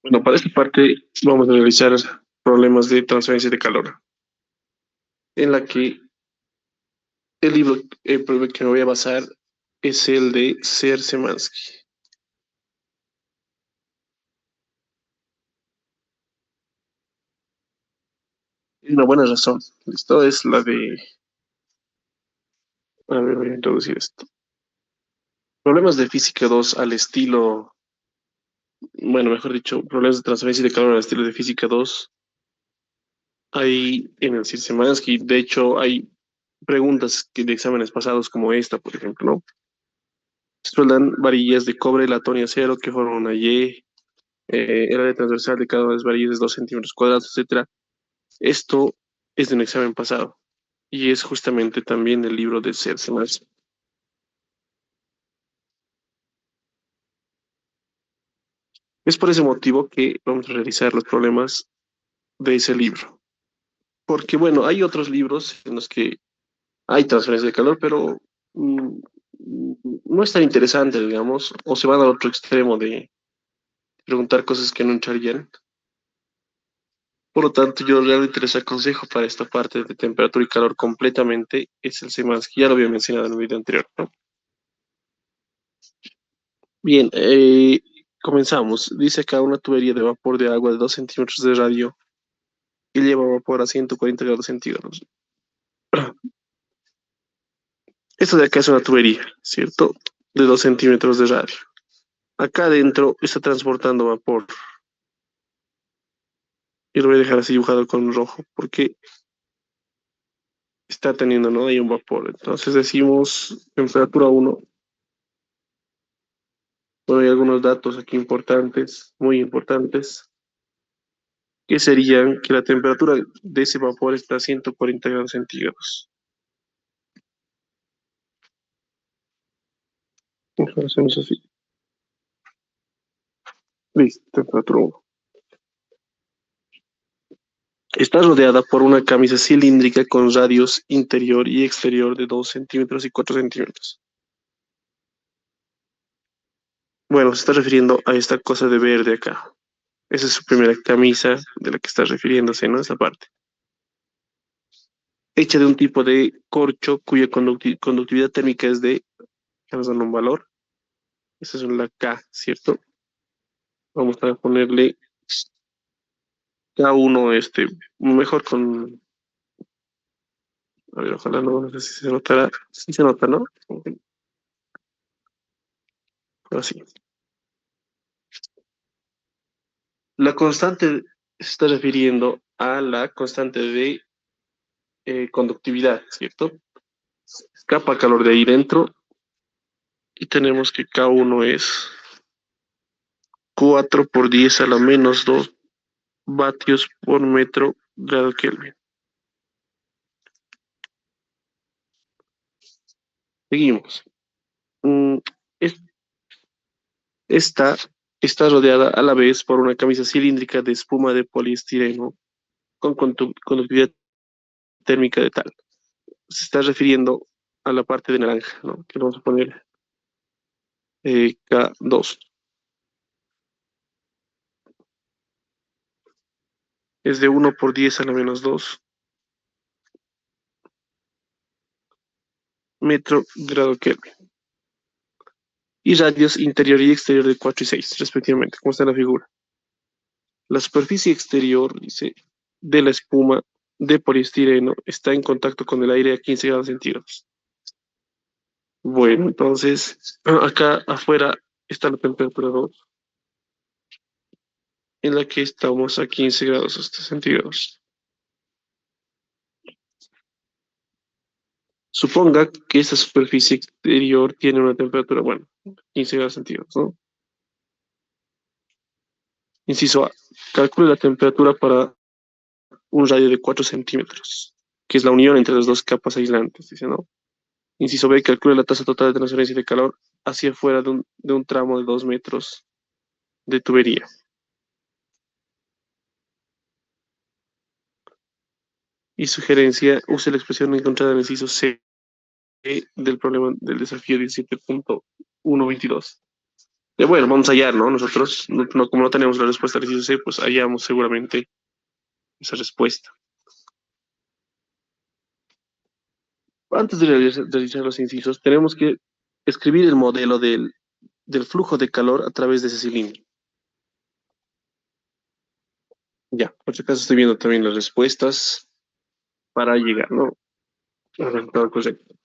Bueno, para esta parte vamos a realizar problemas de transferencia de calor, en la que el libro por el que me voy a basar es el de Ser Semansky. Y una buena razón. Esto es la de, a ver, voy a introducir esto. Problemas de física 2 al estilo, bueno, mejor dicho, problemas de transferencia de calor al estilo de física 2. Hay en el Sir Semansky, de hecho, hay preguntas de exámenes pasados como esta, por ejemplo, ¿no? Sueldan varillas de cobre, latón y acero que forman una Y, el área transversal de cada una de las varillas es 2 centímetros cuadrados, etcétera. Esto es de un examen pasado y es justamente también el libro de Cercenas. Es por ese motivo que vamos a realizar los problemas de ese libro. Porque, bueno, hay otros libros en los que hay transferencia de calor, pero mm, no es tan interesante, digamos, o se van al otro extremo de preguntar cosas que no entrarían. Por lo tanto, yo realmente les aconsejo para esta parte de temperatura y calor completamente es el Semansky, ya lo había mencionado en el video anterior, ¿no? Bien, comenzamos. Dice acá una tubería de vapor de agua de 2 centímetros de radio y lleva vapor a 140 grados centígrados. Esto de acá es una tubería, ¿cierto? De 2 centímetros de radio. Acá adentro está transportando vapor. Y lo voy a dejar así dibujado con rojo porque está teniendo, ¿no? Ahí un vapor. Entonces decimos temperatura 1. Bueno, hay algunos datos aquí importantes, muy importantes, que serían que la temperatura de ese vapor está a 140 grados centígrados. Entonces hacemos así. Listo, temperatura 1. Está rodeada por una camisa cilíndrica con radios interior y exterior de 2 centímetros y 4 centímetros. Bueno, se está refiriendo a esta cosa de verde acá. Esa es su primera camisa de la que está refiriéndose, ¿no? Esa parte. Hecha de un tipo de corcho cuya conductividad térmica es de, vamos a darle un valor. Esa es la K, ¿cierto? Vamos a ponerle K1, mejor con, a ver, ojalá no sé si se notará. Sí se nota, ¿no? Así. La constante se está refiriendo a la constante de conductividad, ¿cierto? Escapa calor de ahí dentro y tenemos que K1 es 4 por 10 a la menos 2 vatios por metro grado Kelvin. Seguimos. Mm, es- esta está rodeada a la vez por una camisa cilíndrica de espuma de poliestireno con conductividad térmica de tal. Se está refiriendo a la parte de naranja, ¿no? Que le vamos a poner K2. Es de 1 por 10 a la menos 2 metro grado Kelvin. Y radios interior y exterior de 4 y 6 respectivamente, como está en la figura. La superficie exterior, dice, de la espuma de poliestireno está en contacto con el aire a 15 grados centígrados. Bueno, entonces, acá afuera está la temperatura 2, en la que estamos a 15 grados centígrados. Suponga que esta superficie exterior tiene una temperatura, bueno, 15 grados centígrados, ¿no? Inciso A. Calcule la temperatura para un radio de 4 centímetros, que es la unión entre las dos capas aislantes, dice, ¿no? Inciso B. Calcule la tasa total de transferencia de calor hacia afuera de un tramo de 2 metros de tubería. Y sugerencia, use la expresión encontrada en el inciso C del problema del desafío 17.122. Bueno, vamos a hallar, ¿no? Nosotros, como no tenemos la respuesta al inciso C, pues hallamos seguramente esa respuesta. Antes de realizar los incisos, tenemos que escribir el modelo del flujo de calor a través de ese cilindro. Ya, por si acaso estoy viendo también las respuestas para llegar, ¿no? Al resultado correcto.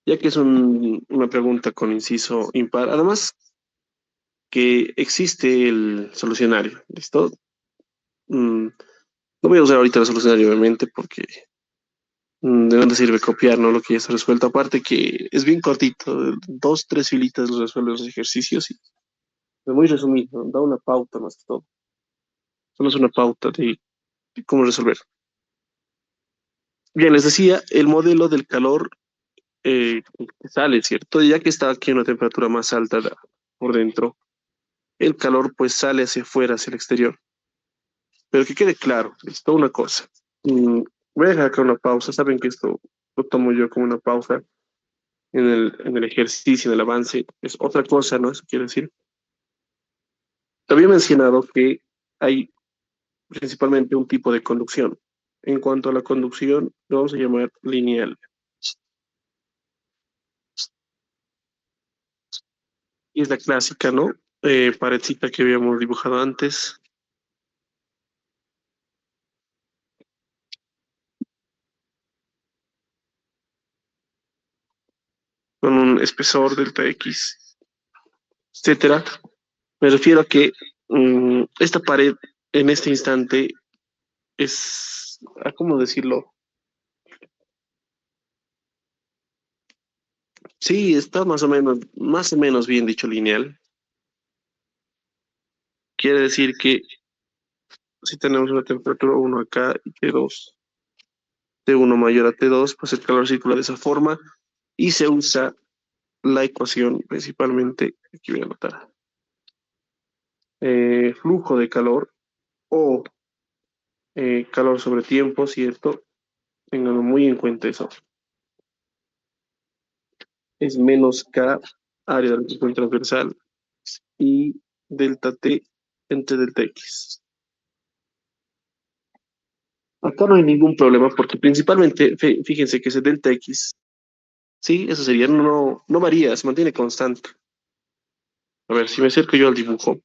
Ya que es una pregunta con inciso impar, además que existe el solucionario, ¿listo? Mm, no voy a usar ahorita el solucionario, obviamente, porque de dónde sirve copiar, ¿no? Lo que ya está resuelto. Aparte que es bien cortito, dos, tres filitas lo resuelve los ejercicios y es muy resumido, da una pauta más que todo. Solo es una pauta de cómo resolver. Bien, les decía, el modelo del calor que sale, ¿cierto? Ya que está aquí a una temperatura más alta por dentro, el calor pues sale hacia afuera, hacia el exterior. Pero que quede claro, esto una cosa. Mm, voy a dejar acá una pausa. Saben que esto lo tomo yo como una pausa en el ejercicio, en el avance. Es otra cosa, ¿no? Eso quiere decir. Te había mencionado que hay principalmente un tipo de conducción. En cuanto a la conducción, lo vamos a llamar lineal. Y es la clásica, ¿no? Paredcita que habíamos dibujado antes, con un espesor delta X, etcétera. Me refiero a que esta pared en este instante es, ¿cómo decirlo? Sí, está más o menos bien dicho lineal. Quiere decir que si tenemos una temperatura uno acá y T2, T1 mayor a T2, pues el calor circula de esa forma y se usa la ecuación principalmente, aquí voy a anotar, flujo de calor o calor sobre tiempo, ¿cierto? Tengan muy en cuenta eso. Es menos K, área de la transversal, y delta T entre delta X. Acá no hay ningún problema porque principalmente, fíjense que ese delta X, sí, eso sería, no varía, se mantiene constante. A ver, si me acerco yo al dibujo,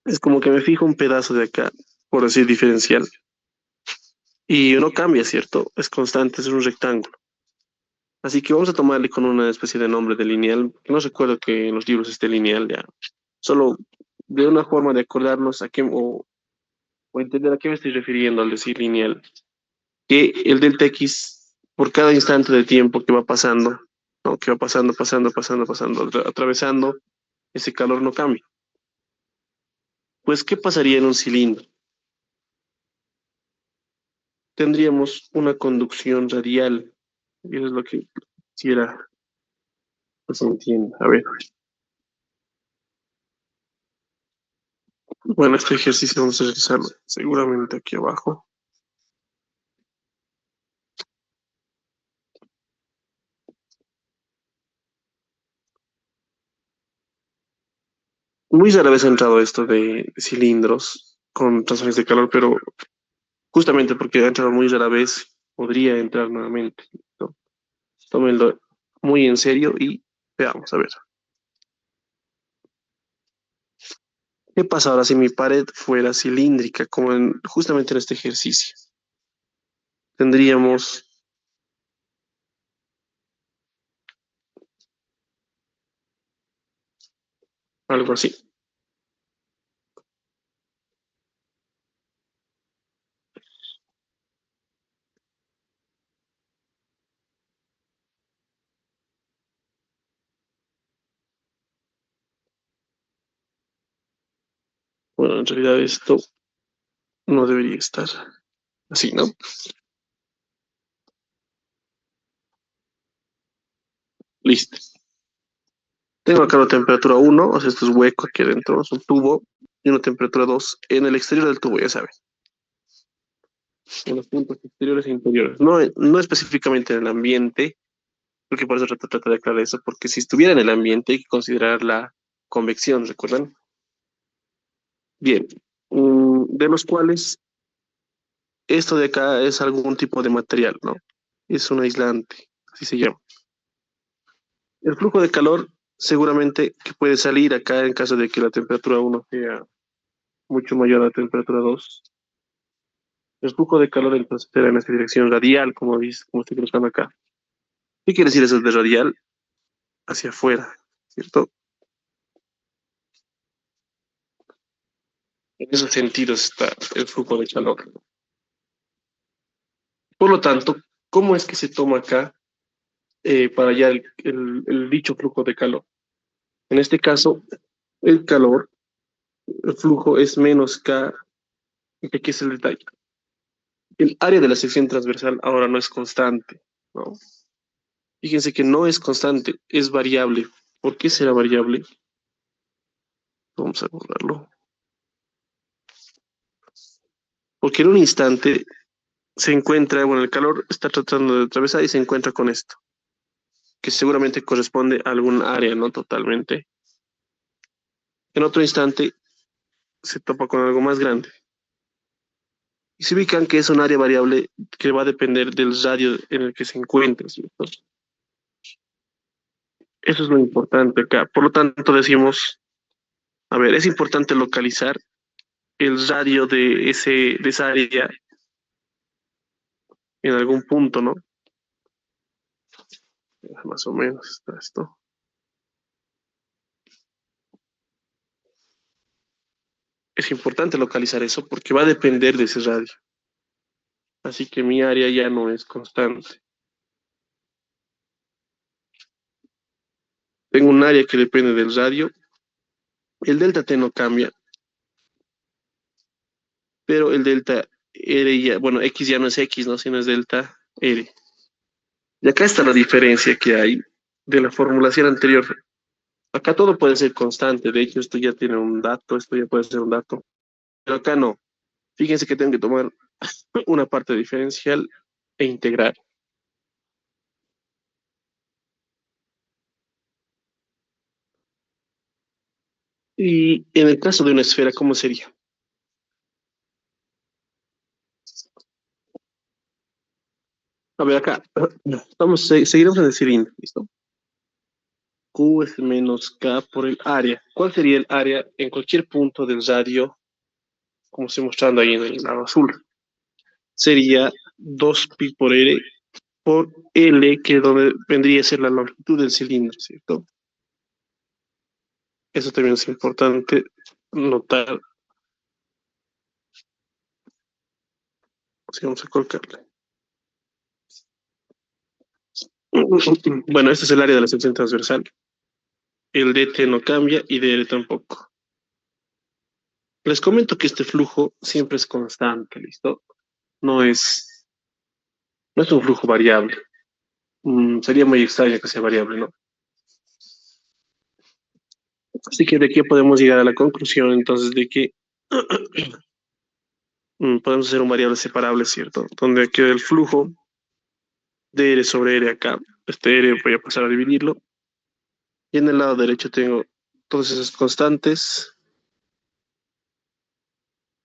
es como que me fijo un pedazo de acá, por decir diferencial, y no cambia, ¿cierto? Es constante, es un rectángulo. Así que vamos a tomarle con una especie de nombre de lineal, que no recuerdo que en los libros esté lineal ya. Solo de una forma de acordarnos a qué, o entender a qué me estoy refiriendo al decir lineal. Que el delta X, por cada instante de tiempo que va pasando, ¿no? Que va pasando, pasando, pasando, pasando, atravesando, ese calor no cambia. Pues, ¿qué pasaría en un cilindro? Tendríamos una conducción radial. Y eso es lo que quisiera que se entienda. A ver, bueno, este ejercicio vamos a realizarlo seguramente aquí abajo. Muy rara vez ha entrado esto de cilindros con transferencia de calor, pero justamente porque ha entrado muy rara vez, podría entrar nuevamente, ¿no? Tómenlo muy en serio y veamos, a ver. ¿Qué pasa ahora si mi pared fuera cilíndrica, como justamente en este ejercicio? Tendríamos algo así. Bueno, en realidad esto no debería estar así, ¿no? Listo. Tengo acá una temperatura 1, o sea, esto es hueco aquí adentro, es un tubo, y una temperatura 2 en el exterior del tubo, ya saben, en los puntos exteriores e interiores. No, no específicamente en el ambiente, porque por eso trata de aclarar eso, porque si estuviera en el ambiente hay que considerar la convección, ¿recuerdan? Bien, de los cuales esto de acá es algún tipo de material, ¿no? Es un aislante, así se llama. El flujo de calor seguramente que puede salir acá en caso de que la temperatura uno sea mucho mayor a la temperatura 2. El flujo de calor entonces será en esta dirección radial, como veis, como estoy colocando acá. ¿Qué quiere decir eso de radial? Hacia afuera, ¿cierto? En esos sentidos está el flujo de calor. Por lo tanto, ¿cómo es que se toma acá para allá el dicho flujo de calor? En este caso, el calor, el flujo es menos K, que aquí es el detalle. El área de la sección transversal ahora no es constante, ¿no? Fíjense que no es constante, es variable. ¿Por qué será variable? Vamos a borrarlo. Porque en un instante se encuentra, bueno, el calor está tratando de atravesar y se encuentra con esto, que seguramente corresponde a algún área, no totalmente. En otro instante se topa con algo más grande. Y se ubican que es un área variable que va a depender del radio en el que se encuentre, ¿cierto? Eso es lo importante acá. Por lo tanto, decimos, a ver, es importante localizar el radio de esa área en algún punto, ¿no? Más o menos está esto. Es importante localizar eso porque va a depender de ese radio. Así que mi área ya no es constante. Tengo un área que depende del radio. El delta T no cambia, pero el delta R ya, bueno, X ya no es X, ¿no? Sino es delta R. Y acá está la diferencia que hay de la formulación anterior. Acá todo puede ser constante. De hecho, esto ya tiene un dato, esto ya puede ser un dato. Pero acá no. Fíjense que tengo que tomar una parte diferencial e integrar. Y en el caso de una esfera, ¿cómo sería? A ver, acá, seguiremos en el cilindro, ¿listo? Q es menos K por el área. ¿Cuál sería el área en cualquier punto del radio, como estoy mostrando ahí en el lado azul? Sería 2pi por R por L, que es donde vendría a ser la longitud del cilindro, ¿cierto? Eso también es importante notar. Así vamos a colocarle. Bueno, este es el área de la sección transversal. El dt no cambia y dr tampoco. Les comento que este flujo siempre es constante, ¿listo? No es, no es un flujo variable. Sería muy extraño que sea variable, ¿no? Así que de aquí podemos llegar a la conclusión entonces de que podemos hacer un variable separable, ¿cierto? Donde queda el flujo de R sobre R acá. Este R voy a pasar a dividirlo. Y en el lado derecho tengo todas esas constantes.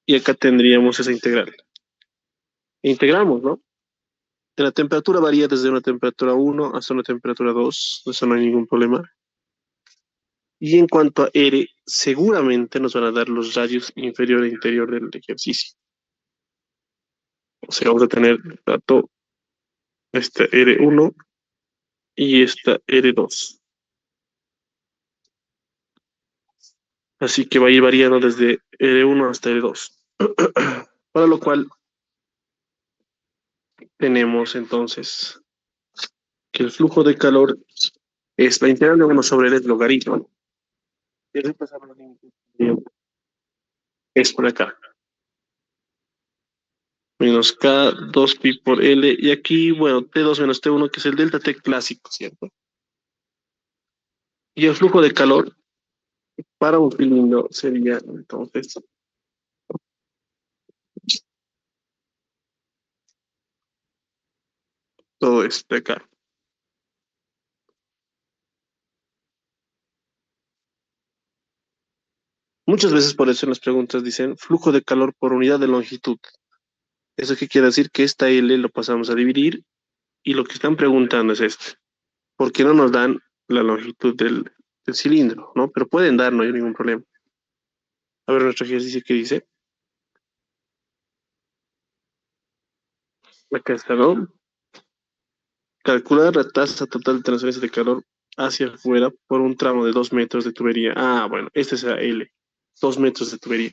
Y acá tendríamos esa integral. Integramos, ¿no? La temperatura varía desde una temperatura 1 hasta una temperatura 2. Eso no hay ningún problema. Y en cuanto a R, seguramente nos van a dar los radios inferior e interior del ejercicio. O sea, vamos a tener dato esta R1 y esta R2. Así que va a ir variando desde R1 hasta R2. Para lo cual tenemos entonces que el flujo de calor es la integral de 1 sobre el logaritmo. Y repasar los límites. Es por acá. Menos K, 2pi por L. Y aquí, bueno, T2 menos T1, que es el delta T clásico, ¿cierto? Y el flujo de calor para un cilindro sería entonces todo esto de acá. Muchas veces por eso en las preguntas dicen flujo de calor por unidad de longitud. ¿Eso qué quiere decir? Que esta L lo pasamos a dividir y lo que están preguntando es esto. ¿Por qué no nos dan la longitud del cilindro? ¿No? Pero pueden dar, no hay ningún problema. A ver nuestro ejercicio que dice. Acá está, ¿no? Calcular la tasa total de transferencia de calor hacia afuera por un tramo de 2 metros de tubería. Ah, bueno, este es la L. 2 metros de tubería.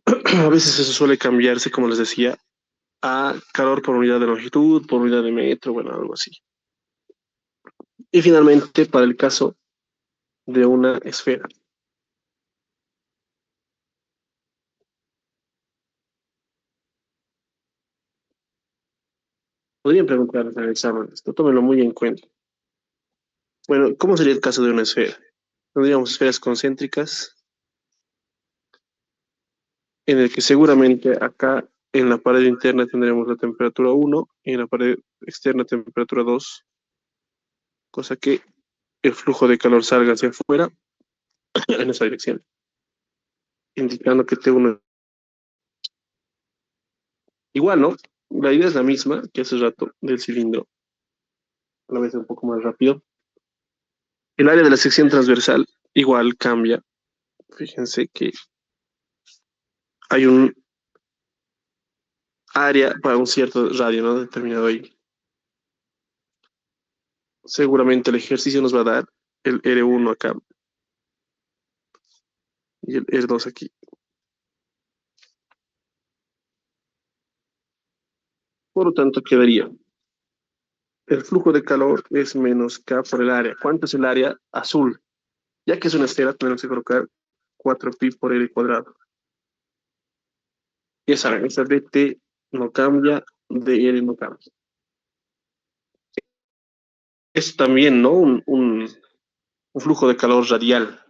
A veces eso suele cambiarse, como les decía, a calor por unidad de longitud, por unidad de metro, bueno, algo así. Y finalmente, para el caso de una esfera. Podrían preguntar en el examen esto, tómenlo muy en cuenta. Bueno, ¿cómo sería el caso de una esfera? Tendríamos esferas concéntricas, en el que seguramente acá en la pared interna tendremos la temperatura 1 y en la pared externa temperatura 2, cosa que el flujo de calor salga hacia afuera en esa dirección, indicando que T1 igual, ¿no? La idea es la misma que hace rato del cilindro, a la vez un poco más rápido. El área de la sección transversal igual cambia. Fíjense que hay un área para un cierto radio, ¿no? Determinado ahí. Seguramente el ejercicio nos va a dar el R1 acá y el R2 aquí. Por lo tanto, quedaría el flujo de calor es menos K por el área. ¿Cuánto es el área azul? Ya que es una esfera, tenemos que colocar 4pi por L cuadrado. Ya saben, esta dt no cambia, dl no cambia. Es también, ¿no? Un flujo de calor radial.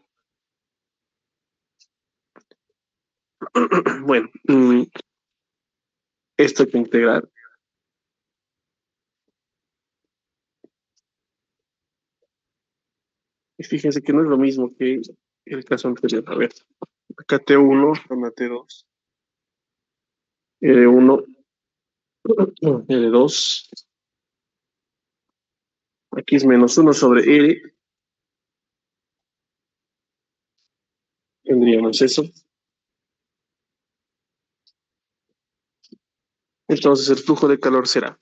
Bueno, esto hay que integrar. Y fíjense que no es lo mismo que el caso anterior. A ver, acá T1, toma T2, L1, L2. Aquí es -1 sobre L. Tendríamos eso. Entonces el flujo de calor será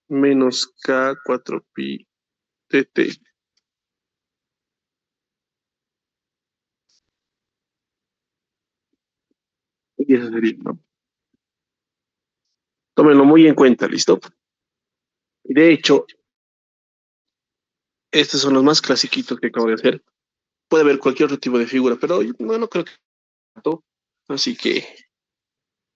menos K4pi dt. Y eso sería, ¿no? Tómenlo muy en cuenta, ¿listo? Y de hecho, estos son los más clasiquitos que acabo de hacer. Puede haber cualquier otro tipo de figura, pero yo no creo que tanto. Así que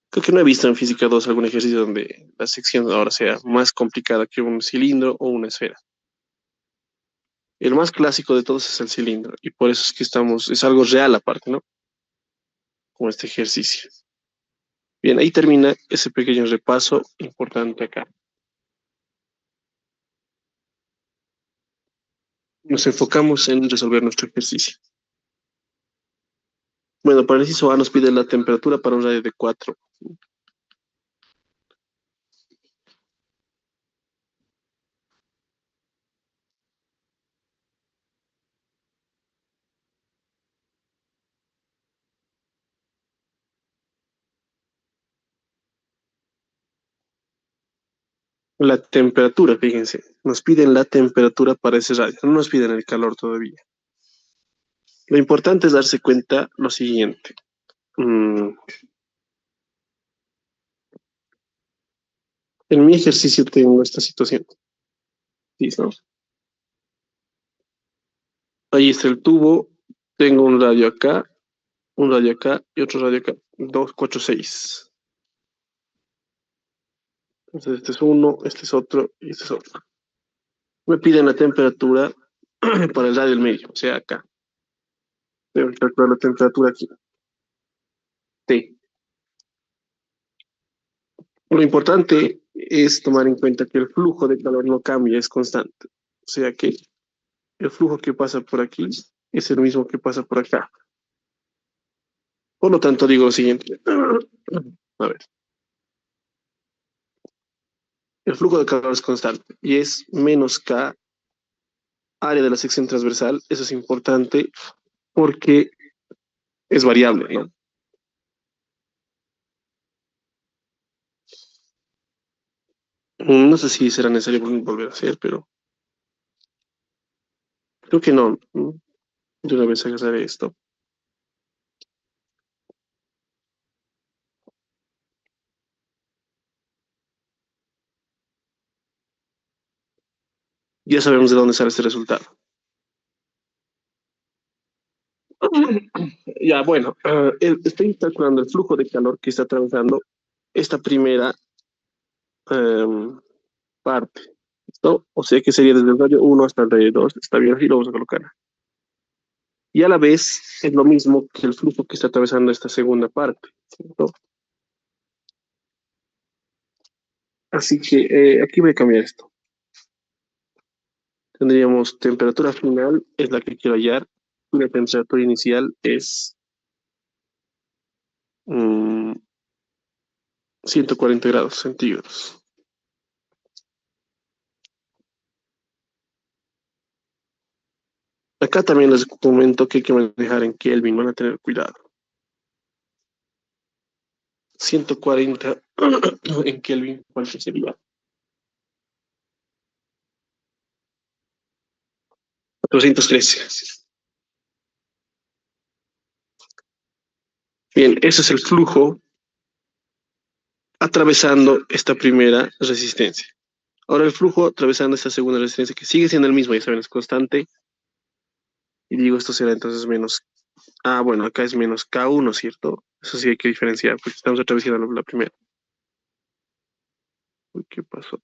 creo que no he visto en Física 2 algún ejercicio donde la sección ahora sea más complicada que un cilindro o una esfera. El más clásico de todos es el cilindro, y por eso es que es algo real aparte, ¿no? Como este ejercicio. Bien, ahí termina ese pequeño repaso importante acá. Nos enfocamos en resolver nuestro ejercicio. Bueno, para el inciso A nos pide la temperatura para un radio de 4. La temperatura, fíjense, nos piden la temperatura para ese radio, no nos piden el calor todavía. Lo importante es darse cuenta lo siguiente. En mi ejercicio tengo esta situación. ¿Listo? Ahí está el tubo, tengo un radio acá y otro radio acá. 2, 4, 6. Entonces este es uno, este es otro y este es otro. Me piden la temperatura para el radio del medio, o sea, acá. Debo calcular la temperatura aquí. T. Lo importante es tomar en cuenta que el flujo de calor no cambia, es constante. O sea que el flujo que pasa por aquí es el mismo que pasa por acá. Por lo tanto, digo lo siguiente. A ver, el flujo de calor es constante y es menos K área de la sección transversal. Eso es importante porque es variable, ¿no? No sé si será necesario volver a hacer, pero creo que no. De una vez agarraré esto. Ya sabemos de dónde sale este resultado. Ya, bueno, estoy calculando el flujo de calor que está atravesando esta primera em, parte. ¿Listo? O sea que sería desde el radio 1 hasta el radio 2. Está bien, así lo vamos a colocar. Y a la vez es lo mismo que el flujo que está atravesando esta segunda parte. ¿Cierto? Así que aquí voy a cambiar esto. Tendríamos temperatura final, es la que quiero hallar, y la temperatura inicial es mm, 140 grados centígrados. Acá también les comento que hay que manejar en Kelvin, van a tener cuidado. 140 en Kelvin, ¿cuánto sería? 413. Bien, ese es el flujo atravesando esta primera resistencia. Ahora el flujo atravesando esta segunda resistencia, que sigue siendo el mismo, ya saben, es constante. Y digo, esto será entonces menos. Ah, bueno, acá es menos K1, ¿cierto? Eso sí hay que diferenciar, porque estamos atravesando la primera. Uy, ¿qué pasó?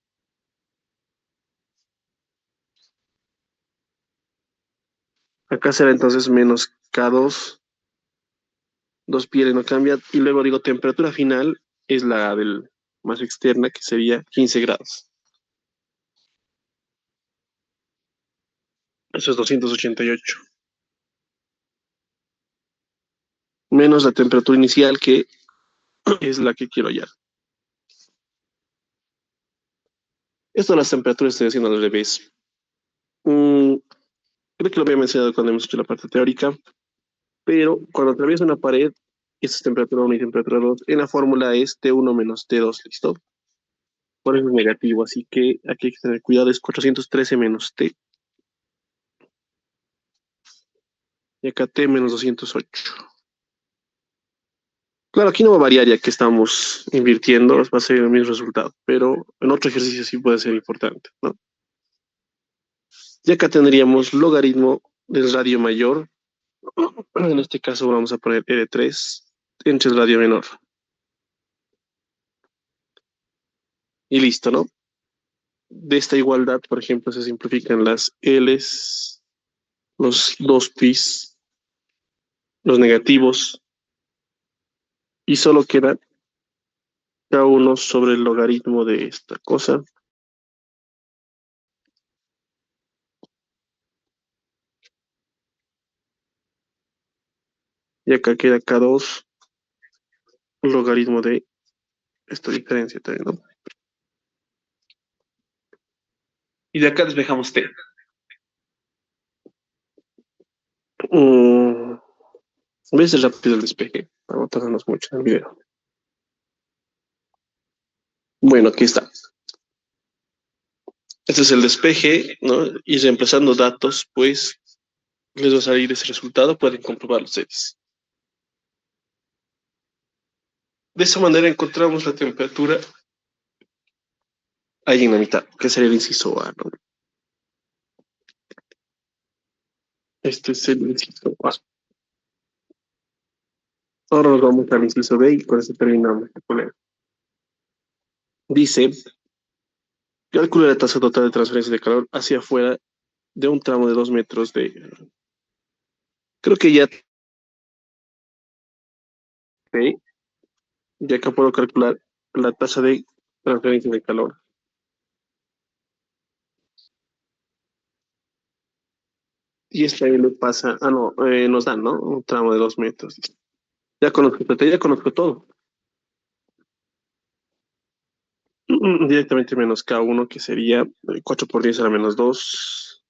Acá será entonces menos K2, pi no cambia. Y luego digo, temperatura final es la del más externa, que sería 15 grados. Eso es 288. Menos la temperatura inicial, que es la que quiero hallar. Esto de las temperaturas estoy haciendo al revés. Mm, creo que lo había mencionado cuando hemos hecho la parte teórica, pero cuando atraviesa una pared, esta es temperatura 1 y temperatura 2, en la fórmula es T1 menos T2, ¿listo? Por eso es negativo, así que aquí hay que tener cuidado, es 413 menos T, y acá T menos 208. Claro, aquí no va a variar ya que estamos invirtiendo, va a ser el mismo resultado, pero en otro ejercicio sí puede ser importante, ¿no? Y acá tendríamos logaritmo del radio mayor, en este caso vamos a poner R3 entre el radio menor, y listo, ¿no? De esta igualdad, por ejemplo, se simplifican las L's, los dos pis, los negativos, y solo queda K1 sobre el logaritmo de esta cosa. Y acá queda K2 logaritmo de esta diferencia también, ¿no? Y de acá despejamos T. Mm, voy a hacer rápido el despeje, para no tardarnos mucho en el video. Bueno, aquí está. Este es el despeje, ¿no? Y reemplazando datos, pues les va a salir ese resultado, pueden comprobarlo ustedes. De esa manera encontramos la temperatura ahí en la mitad, que sería el inciso A, ¿no? Este es el inciso A. Ahora nos vamos al inciso B y con eso terminamos de poner. Dice, calcula la tasa total de transferencia de calor hacia afuera de un tramo de 2 metros de... Creo que ya, ¿sí? Ya que puedo calcular la tasa de transferencia de calor. Y esta L pasa, no, nos dan, ¿no? Un tramo de 2 metros. Ya conozco todo. Directamente menos K1, que sería 4 por 10 a la menos 2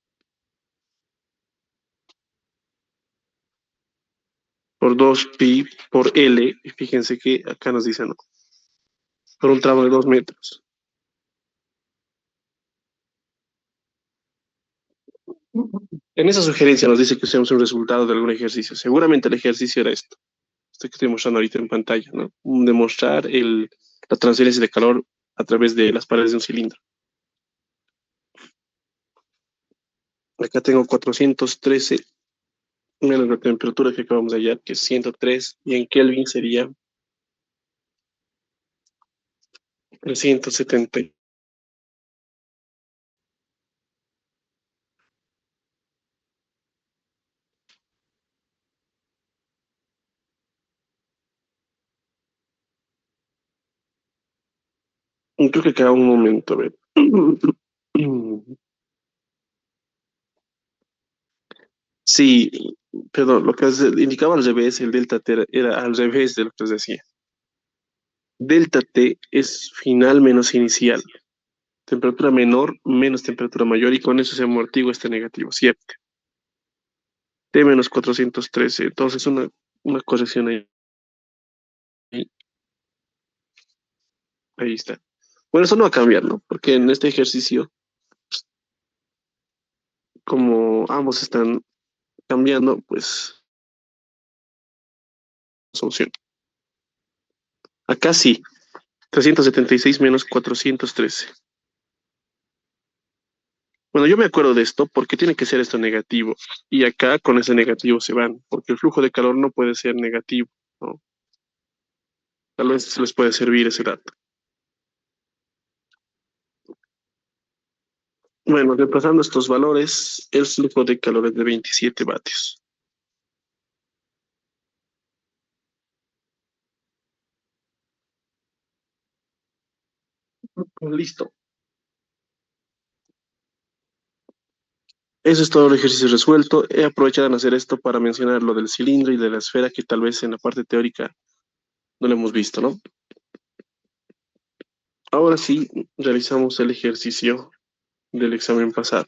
por 2 pi por L. Y fíjense que acá nos dice, no, por un tramo de 2 metros. En esa sugerencia nos dice que usemos un resultado de algún ejercicio. Seguramente el ejercicio era esto que estoy mostrando ahorita en pantalla, ¿no? Demostrar la transferencia de calor a través de las paredes de un cilindro. Acá tengo 413 menos la temperatura que acabamos de hallar, que es 103, y en Kelvin sería 370. Creo que queda un momento, a ver. Sí, perdón, lo que indicaba al revés, el delta T era al revés de lo que os decía. Delta T es final menos inicial. Temperatura menor menos temperatura mayor y con eso se amortigua este negativo, 7. T menos 413. Entonces una corrección ahí. Ahí está. Bueno, eso no va a cambiar, ¿no? Porque en este ejercicio, como ambos están cambiando, pues solución. Acá sí, 376 menos 413. Bueno, yo me acuerdo de esto porque tiene que ser esto negativo. Y acá con ese negativo se van, porque el flujo de calor no puede ser negativo, ¿no? Tal vez se les puede servir ese dato. Bueno, reemplazando estos valores, el flujo de calor es de 27 vatios. Listo. Eso es todo el ejercicio resuelto. He aprovechado en hacer esto para mencionar lo del cilindro y de la esfera que tal vez en la parte teórica no lo hemos visto, ¿no? Ahora sí, realizamos el ejercicio del examen pasado.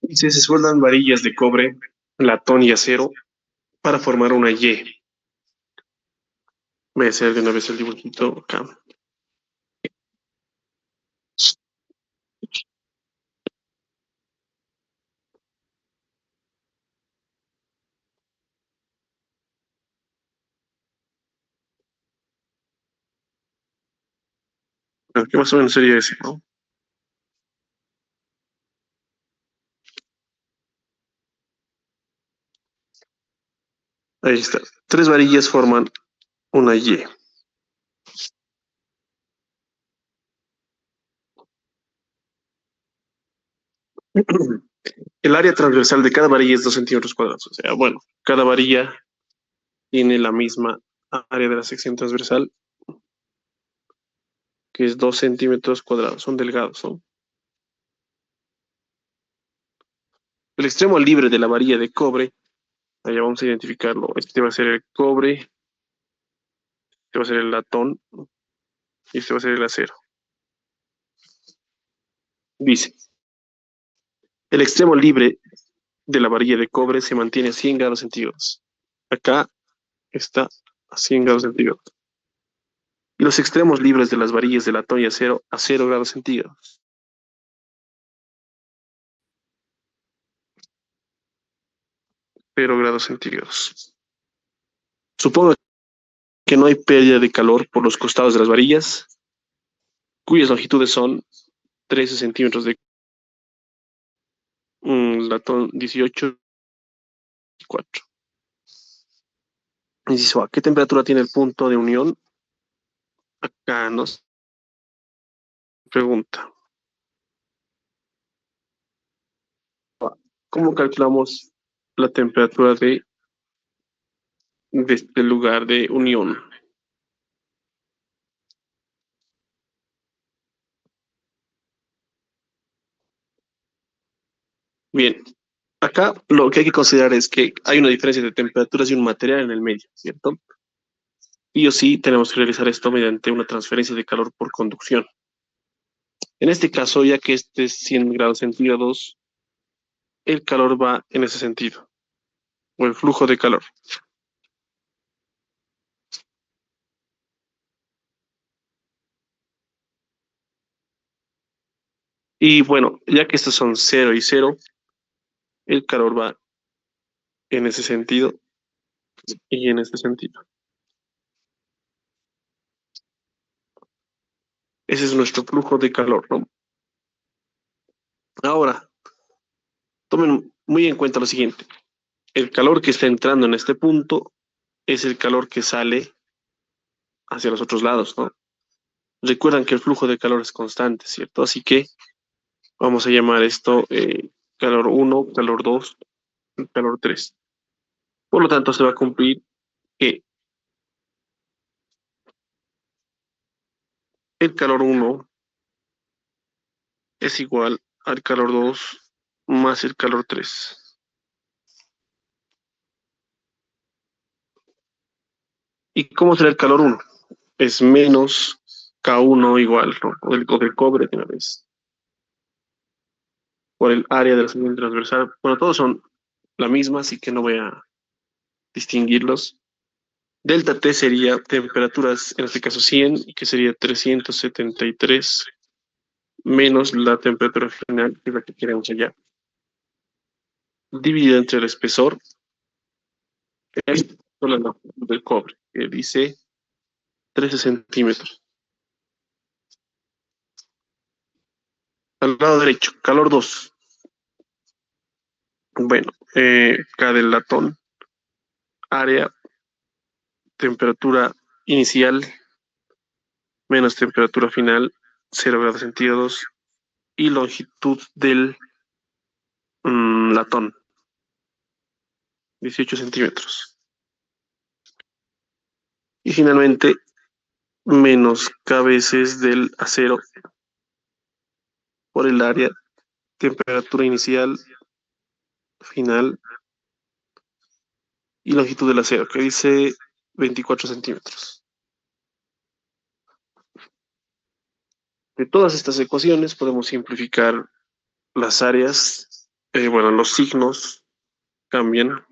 Dice, se sueldan varillas de cobre, latón y acero para formar una Y. Voy a hacer de una vez el dibujito acá. Bueno, ¿qué más o menos sería ese, no? Ahí está. Tres varillas forman una Y. El área transversal de cada varilla es 2 centímetros cuadrados. O sea, bueno, cada varilla tiene la misma área de la sección transversal, que es 2 centímetros cuadrados. Son delgados, ¿no? El extremo libre de la varilla de cobre, allá vamos a identificarlo. Este va a ser el cobre, este va a ser el latón y este va a ser el acero. Dice, el extremo libre de la varilla de cobre se mantiene a 100 grados centígrados. Acá está a 100 grados centígrados. Y los extremos libres de las varillas de latón y acero a 0 grados centígrados. 0 grados centígrados. Supongo que no hay pérdida de calor por los costados de las varillas, cuyas longitudes son 13 centímetros de latón 18 y 4. Y dice, ¿a qué temperatura tiene el punto de unión? Acá nos pregunta, ¿cómo calculamos la temperatura de este lugar de unión? Bien, acá lo que hay que considerar es que hay una diferencia de temperaturas y un material en el medio, ¿cierto? Y o sí tenemos que realizar esto mediante una transferencia de calor por conducción. En este caso, ya que este es 100 grados centígrados, el calor va en ese sentido, o el flujo de calor. Y bueno, ya que estos son cero y cero, el calor va en ese sentido y en este sentido. Ese es nuestro flujo de calor, ¿no? Ahora, tomen muy en cuenta lo siguiente. El calor que está entrando en este punto es el calor que sale hacia los otros lados, ¿no? Recuerdan que el flujo de calor es constante, ¿cierto? Así que vamos a llamar esto calor uno, calor 2, calor 3. Por lo tanto, se va a cumplir que el calor uno es igual al calor 2 más el calor 3. ¿Y cómo será el calor uno? Es menos K1 igual, ¿no? O del cobre de una vez, por el área de la sección transversal. Bueno, todos son la misma, así que no voy a distinguirlos. Delta T sería temperaturas, en este caso 100, que sería 373 menos la temperatura final, que es la que queremos allá, dividida entre el espesor, el del cobre, que dice 13 centímetros. Al lado derecho, calor 2. Bueno, K del latón, área, temperatura inicial menos temperatura final, 0 grados centígrados, y longitud del latón, 18 centímetros. Y finalmente, menos K veces del acero por el área, temperatura inicial, final y longitud del acero, que dice 24 centímetros. De todas estas ecuaciones podemos simplificar las áreas, bueno, los signos cambian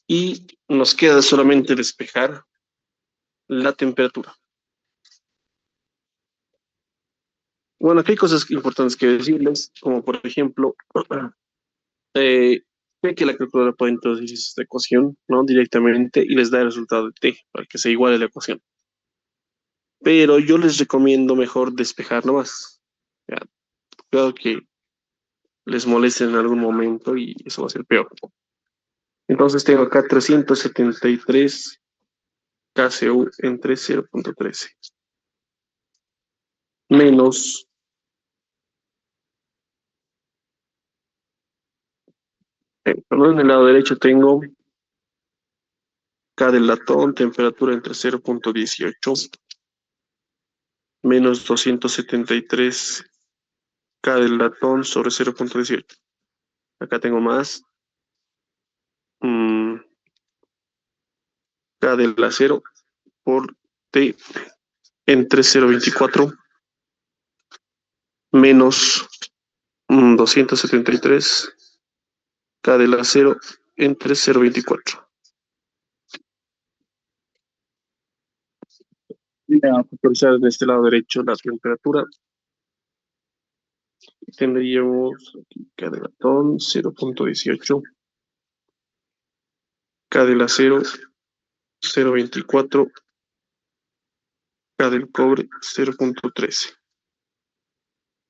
y nos queda solamente despejar la temperatura. Bueno, aquí hay cosas importantes que decirles, como por ejemplo, eh, sé que la calculadora puede introducir esta ecuación, ¿no? Directamente y les da el resultado de t para que se iguale la ecuación. Pero yo les recomiendo mejor despejar nomás. Ya, cuidado que les moleste en algún momento y eso va a ser peor. Entonces tengo acá 373 KCU entre 0.13 menos, perdón, en el lado derecho tengo K del latón, temperatura entre 0.18 menos 273 K del latón sobre 0.18. Acá tengo más mm, K del acero por T entre 0.24 menos 273 K del acero entre 0.24. Voy a actualizar en este lado derecho la temperatura. Tendríamos aquí K del latón 0.18, K del acero 0.24, K del cobre 0.13.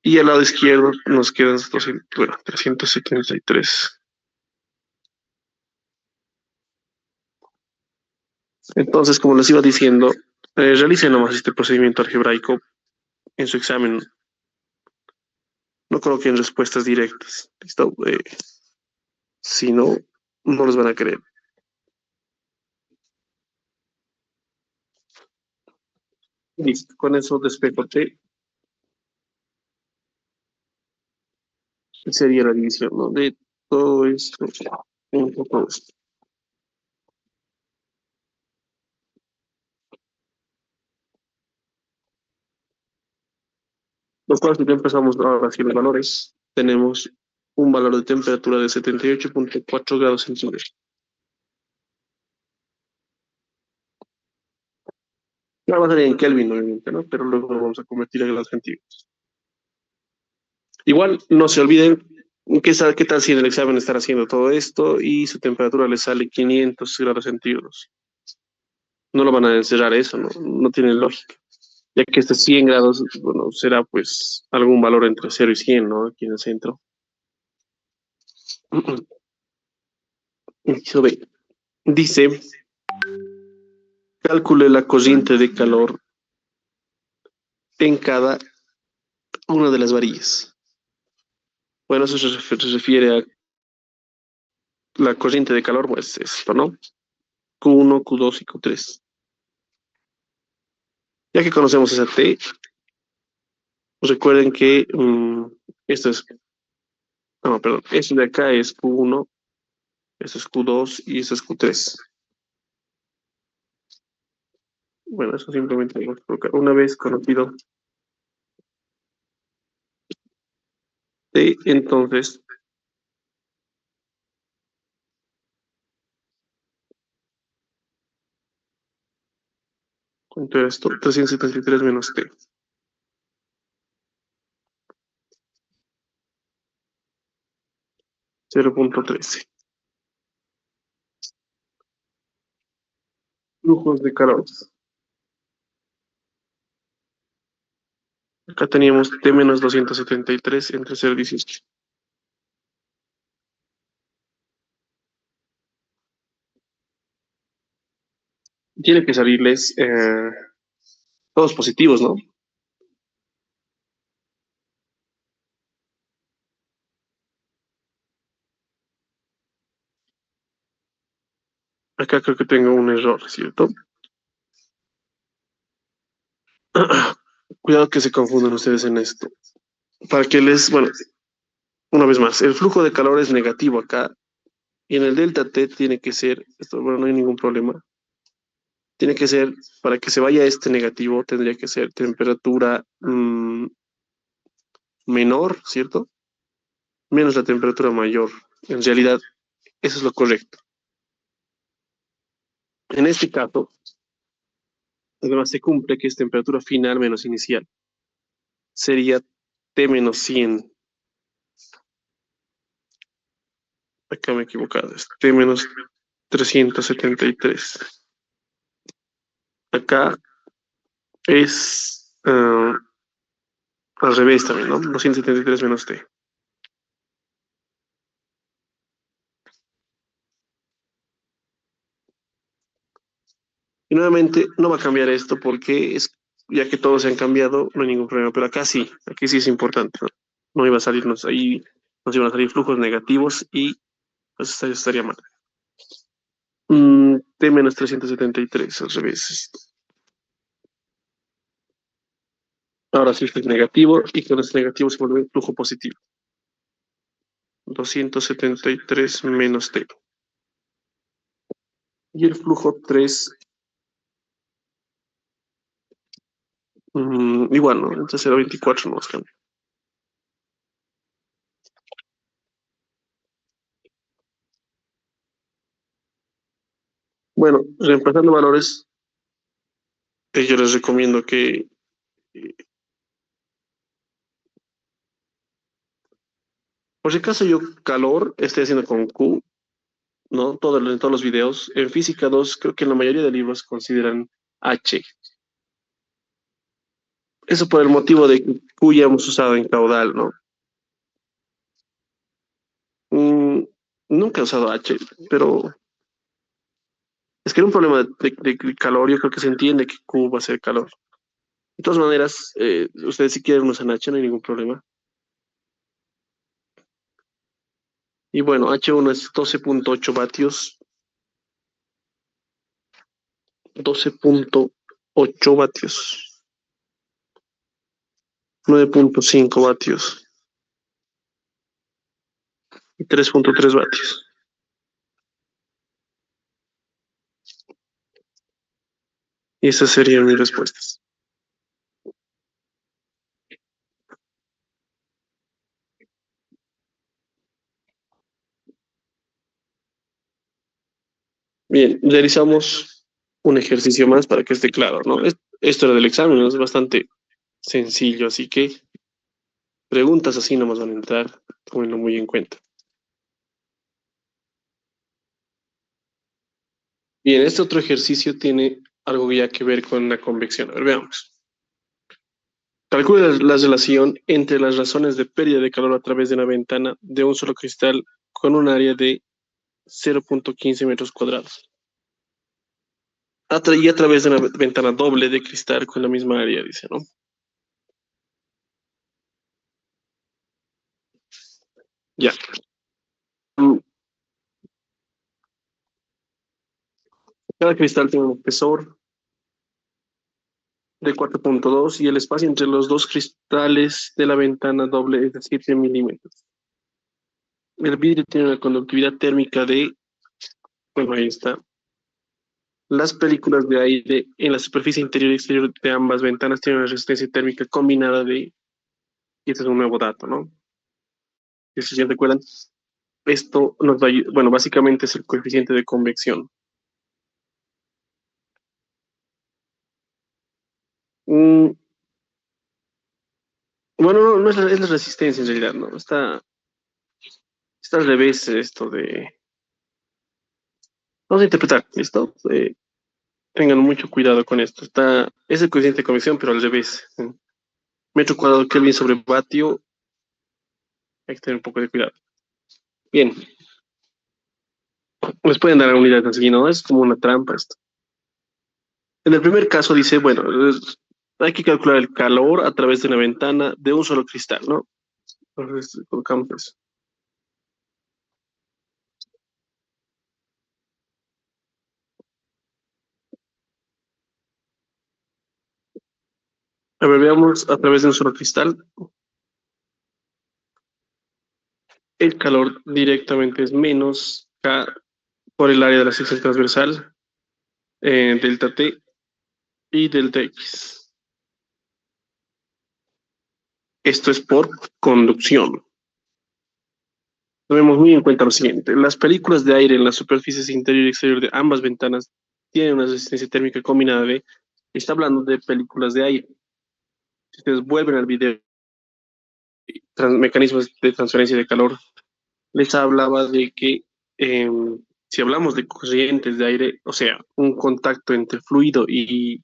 Y al lado izquierdo nos quedan 200, bueno, 373. Entonces, como les iba diciendo, realicen nomás este procedimiento algebraico en su examen. No coloquen respuestas directas. ¿Listo? Si no, no los van a creer. Listo. Con eso despejo T sería la división, ¿no? De todo esto, un poco esto. Los cuales si ya empezamos ahora sí los valores, tenemos un valor de temperatura de 78,4 grados centígrados. Ya va a salir en Kelvin, obviamente, ¿no? Pero luego lo vamos a convertir a grados centígrados. Igual, no se olviden qué tal si en el examen están haciendo todo esto y su temperatura le sale 500 grados centígrados. No lo van a encerrar eso, ¿no? No tiene lógica. Ya que este 100 grados, bueno, será pues algún valor entre 0 y 100, ¿no? Aquí en el centro. Inciso B. Dice, calcule la corriente de calor en cada una de las varillas. Bueno, eso se refiere a la corriente de calor, pues esto, ¿no? Q1, Q2 y Q3. Ya que conocemos esa T, recuerden que esto es, no, perdón, esto de acá es Q1, esto es Q2 y esto es Q3. Bueno, eso simplemente lo vamos a colocar. Una vez conocido T, entonces, ¿cuánto era esto? 373 menos T, 0,13. Flujos de calor. Acá teníamos T menos 273 entre 0 y 18. Tiene que salirles todos positivos, ¿no? Acá creo que tengo un error, ¿cierto? Cuidado que se confunden ustedes en esto. Para que les, bueno, una vez más, el flujo de calor es negativo acá y en el delta T tiene que ser, esto, bueno, no hay ningún problema, tiene que ser, para que se vaya este negativo, tendría que ser temperatura menor, ¿cierto? Menos la temperatura mayor. En realidad, eso es lo correcto. En este caso, además se cumple que es temperatura final menos inicial. Sería T menos 100. Acá me he equivocado, es T menos 373. Acá es al revés también, ¿no? 273 menos T. Y nuevamente no va a cambiar esto porque es, ya que todos se han cambiado, no hay ningún problema. Pero acá sí, aquí sí es importante, ¿no? No iba a salirnos ahí, nos iban a salir flujos negativos y pues estaría mal. T menos 373 al revés. Ahora sí es negativo y con este negativo se vuelve flujo positivo. 273 menos T. Y el flujo 3, igual, ¿no? Entonces 0,24 no nos cambia. Bueno, reemplazando valores, yo les recomiendo que, eh, por si acaso yo calor estoy haciendo con Q, ¿no? En todos los videos. En física 2 creo que en la mayoría de libros consideran H. Eso por el motivo de que Q ya hemos usado en caudal, ¿no? Mm, nunca he usado H, pero es que era un problema de calor, yo creo que se entiende que Q va a ser calor. De todas maneras, ustedes si quieren usan H, no hay ningún problema. Y bueno, H1 es 12,8 vatios, 12,8 vatios, 9,5 vatios. y 3.3 vatios. Y esas serían mis respuestas. Bien, realizamos un ejercicio más para que esté claro, ¿no? Esto era del examen, ¿no? Es bastante sencillo, así que preguntas así no nos van a entrar, tómenlo muy en cuenta. Bien, este otro ejercicio tiene algo ya que ver con la convección. A ver, veamos. Calcula la relación entre las razones de pérdida de calor a través de una ventana de un solo cristal con un área de 0.15 metros cuadrados. Y a través de una ventana doble de cristal con la misma área, dice, ¿no? Ya. Mm, Cada cristal tiene un espesor de 4.2 y el espacio entre los dos cristales de la ventana doble es de 7 milímetros. El vidrio tiene una conductividad térmica de, bueno, ahí está. Las películas de aire en la superficie interior y exterior de ambas ventanas tienen una resistencia térmica combinada de, y este es un nuevo dato, ¿no? Que si se recuerdan, esto nos va a bueno, básicamente es el coeficiente de convección. Mm, bueno, no es es la resistencia en realidad, ¿no? Está al revés esto de... Vamos a interpretar, ¿listo? Tengan mucho cuidado con esto. Es el coeficiente de convección, pero al revés. Metro cuadrado Kelvin sobre vatio, hay que tener un poco de cuidado. Bien, les pueden dar unidades así, ¿no? Es como una trampa esto. En el primer caso dice, bueno, hay que calcular el calor a través de una ventana de un solo cristal, ¿no? Entonces, colocamos eso. A ver, veamos a través de un solo cristal. El calor directamente es menos K por el área de la sección transversal, delta T y delta X. Esto es por conducción. Tomemos muy en cuenta lo siguiente. Las películas de aire en las superficies interior y exterior de ambas ventanas tienen una resistencia térmica combinada de... Está hablando de películas de aire. Si ustedes vuelven al video, mecanismos de transferencia de calor, les hablaba de que eh, si hablamos de corrientes de aire, o sea, un contacto entre fluido y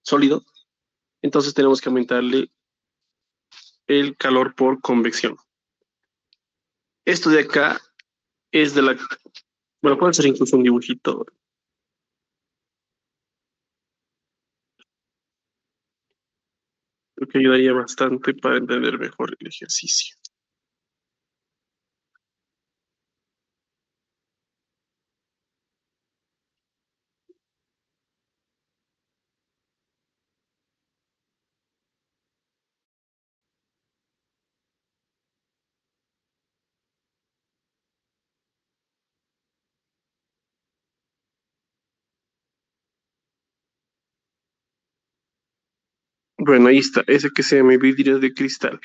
sólido, entonces tenemos que aumentarle el calor por convección. Esto de acá es de la... Bueno, puede ser incluso un dibujito. Creo que ayudaría bastante para entender mejor el ejercicio. Bueno, ahí está, ese que se llama vidrio de cristal,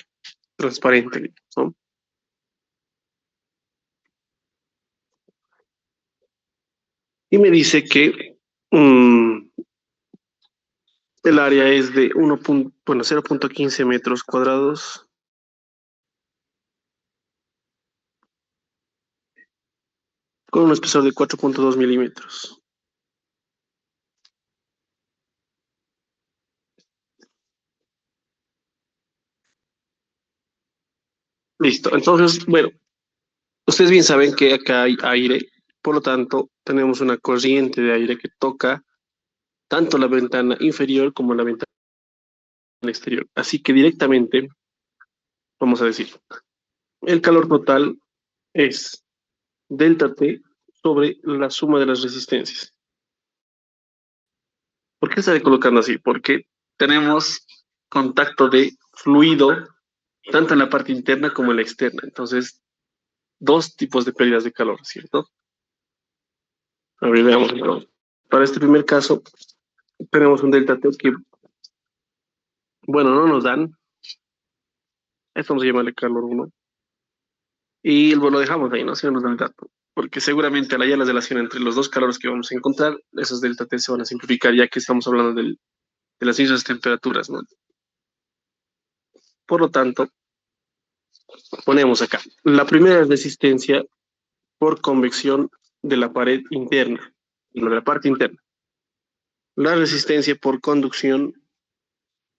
transparente, ¿no? Y me dice que el área es de 0.15 metros cuadrados con un espesor de 4.2 milímetros. Listo, entonces, bueno, ustedes bien saben que acá hay aire, por lo tanto, tenemos una corriente de aire que toca tanto la ventana inferior como la ventana exterior. Así que directamente, vamos a decir, el calor total es delta T sobre la suma de las resistencias. ¿Por qué estaré colocando así? Porque tenemos contacto de fluido tanto en la parte interna como en la externa. Entonces, dos tipos de pérdidas de calor, ¿cierto? A ver, veamos. ¿No? Para este primer caso, tenemos un delta T que, bueno, no nos dan, esto vamos a llamarle calor uno y lo dejamos ahí, ¿no? Si no nos dan el dato, porque seguramente al hallar la relación entre los dos calores que vamos a encontrar, esos delta T se van a simplificar, ya que estamos hablando de las mismas temperaturas, ¿no? Por lo tanto, ponemos acá. La primera es resistencia por convección de la pared interna, de la parte interna. La resistencia por conducción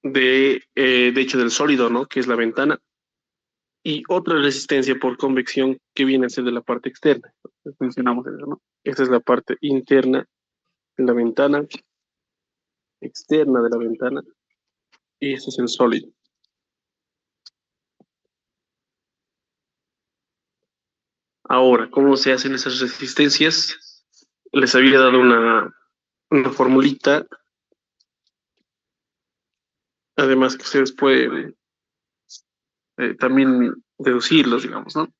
de hecho, del sólido, ¿no? Que es la ventana. Y otra resistencia por convección que viene a ser de la parte externa. Mencionamos eso, ¿no? Esta es la parte interna de la ventana, externa de la ventana, y este es el sólido. Ahora, ¿cómo se hacen esas resistencias? Les había dado una formulita, además que ustedes pueden también deducirlos, digamos, ¿no?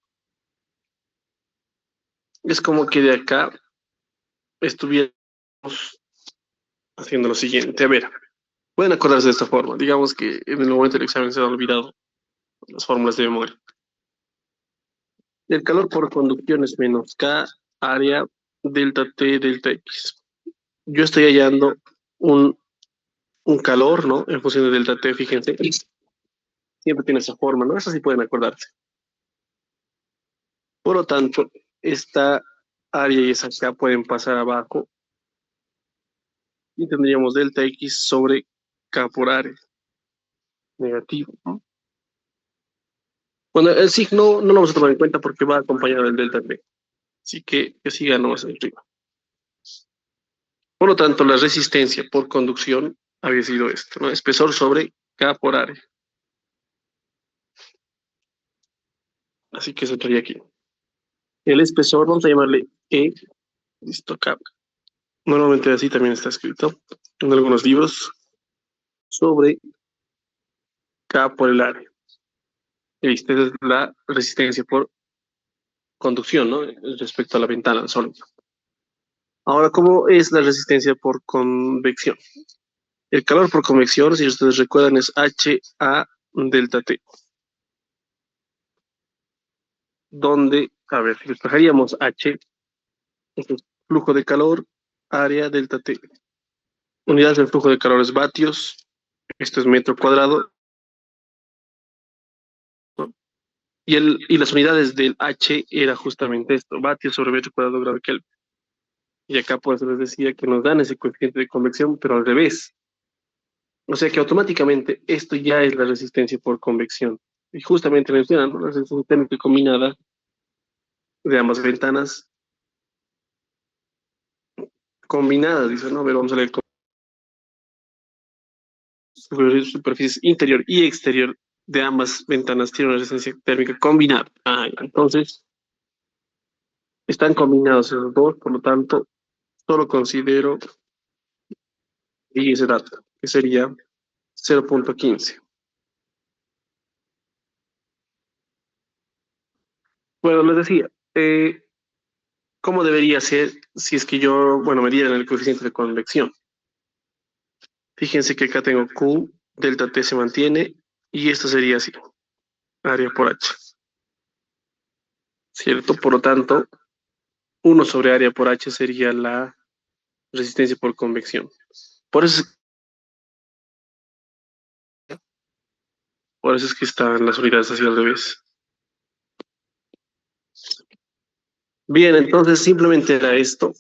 Es como que de acá estuviéramos haciendo lo siguiente. A ver, pueden acordarse de esta forma. Digamos que en el momento del examen se han olvidado las fórmulas de memoria. El calor por conducción es menos K área delta T delta X. Yo estoy hallando un, un calor, ¿no? En función de delta T, fíjense. Siempre tiene esa forma, ¿no? Eso sí pueden acordarse. Por lo tanto, esta área y esa K pueden pasar abajo y tendríamos delta X sobre K por área. Negativo, ¿no? Bueno, el signo no lo vamos a tomar en cuenta porque va acompañado del delta T. Así que siga nomás arriba. Por lo tanto, la resistencia por conducción había sido esto, ¿no? Espesor sobre K por área. Así que se traía aquí. El espesor, vamos a llamarle E, listo, K. Normalmente así también está escrito en algunos libros, sobre K por el área. Y esta es la resistencia por conducción, ¿no? Respecto a la ventana al sol. Ahora, ¿cómo es la resistencia por convección? El calor por convección, si ustedes recuerdan, es HA delta T, donde, a ver, despejaríamos H, esto es flujo de calor, área delta T. Unidades del flujo de calor es vatios, esto es metro cuadrado, ¿no? Y las unidades del H era justamente esto, vatios sobre metro cuadrado grado Kelvin. Y acá por eso les decía que nos dan ese coeficiente de convección, pero al revés. O sea que automáticamente esto ya es la resistencia por convección. Y justamente mencionan, ¿no? La resistencia térmica combinada de ambas ventanas combinadas, dice, ¿no? A ver, vamos a leer superficies interior y exterior de ambas ventanas tiene una resistencia térmica combinada. Ah, entonces, están combinados esos dos, por lo tanto, solo considero y ese dato, que sería 0.15. Bueno, les decía, ¿cómo debería ser si es que yo, bueno, me dieran el coeficiente de convección? Fíjense que acá tengo Q, delta T se mantiene, y esto sería así, área por H, ¿cierto? Por lo tanto, 1 sobre área por H sería la resistencia por convección. Por eso, por eso es que están las unidades así al revés. Bien, entonces simplemente era esto.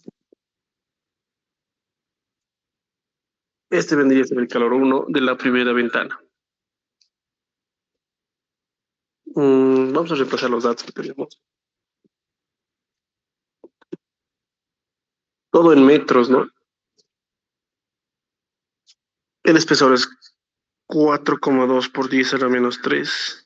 Este vendría a ser el calor 1 de la primera ventana. Vamos a repasar los datos que tenemos. Todo en metros, ¿no? El espesor es 4,2 por 10 a la menos 3.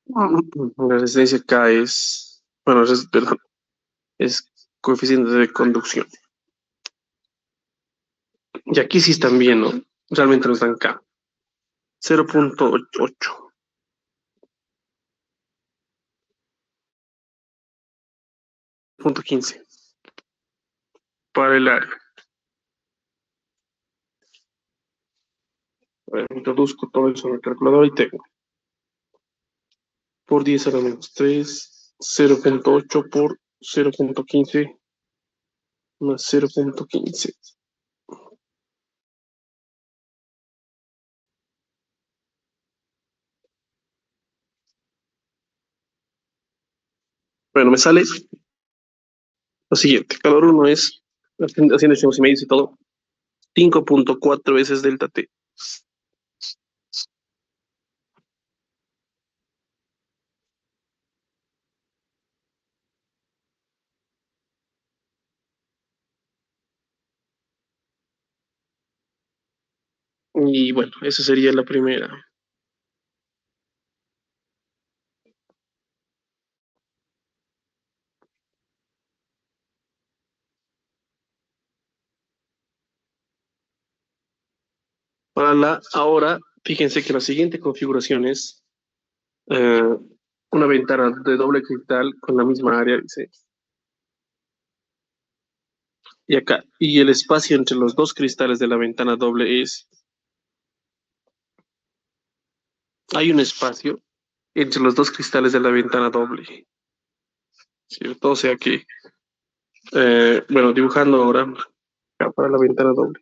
La resistencia K es, bueno, perdón, es coeficientes de conducción. Y aquí sí están bien, ¿no? Realmente nos dan K. 0.8. Punto 15 para el área. A ver, introduzco todo eso en el calculador y tengo por 10 a la menos 3, 0.8 por 0.15 más 0.15. Bueno, me sale lo siguiente. Calor 1 es, haciendo echos y medios y todo, 5.4 veces delta T. Y bueno, esa sería la primera. Ahora, fíjense que la siguiente configuración es eh, una ventana de doble cristal con la misma área, dice. Y acá, y el espacio entre los dos cristales de la ventana doble es, hay un espacio entre los dos cristales de la ventana doble, ¿cierto? O sea que, bueno, dibujando ahora acá para la ventana doble.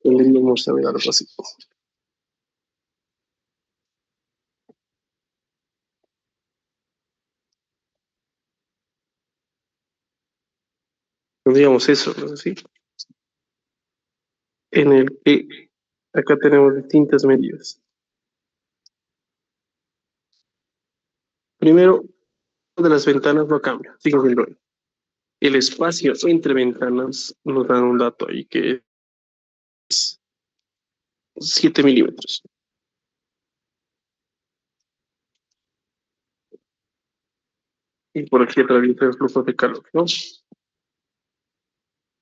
Tendríamos a ver algo así. Tendríamos eso, ¿no? ¿Sí? En el que acá tenemos distintas medidas. Primero, de las ventanas no cambia, sigue siendo ahí. El espacio entre ventanas nos dan un dato ahí que es 7 milímetros. Y por aquí atraviesa el flujo de calor, ¿no?